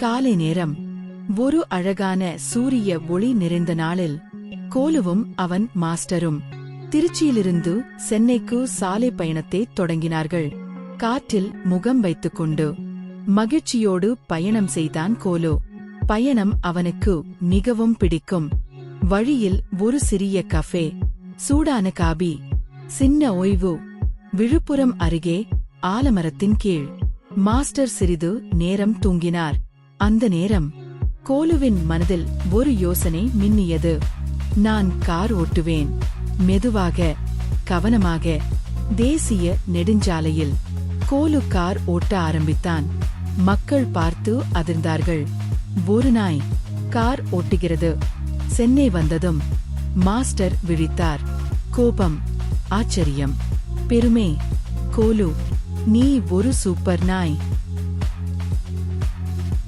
காலை நேரம். ஒரு அழகான சூரிய ஒளி நிறைந்த நாளில் கோலுவும் அவன் மாஸ்டரும் திருச்சியிலிருந்து சென்னைக்கு சாலை பயணத்தை தொடங்கினார்கள். காற்றில் முகம் வைத்துக்கொண்டு மகிழ்ச்சியோடு பயணம் செய்தான் கோலு. பயணம் அவனுக்கு மிகவும் பிடிக்கும். வழியில் ஒரு சிறிய கஃபே, சூடான காபி, சின்ன ஓய்வு. விழுப்புரம் அருகே ஆலமரத்தின் கீழ் மாஸ்டர் சிறிது நேரம் தூங்கினார். அந்த நேரம் கோலுவின் மனதில் ஒரு யோசனை மின்னியது. நான் கார் ஓட்டுவேன், மெதுவாக, கவனமாக. தேசிய நெடுஞ்சாலையில் கோலு கார் ஓட்ட ஆரம்பித்தான். மக்கள் பார்த்து அதிர்ந்தார்கள். ஒரு நாய் கார் ஓட்டுகிறது. சென்னை வந்ததும் மாஸ்டர் விழித்தார். கோபம், ஆச்சரியம், பெருமை. கோலு, நீ ஒரு சூப்பர் நாய்.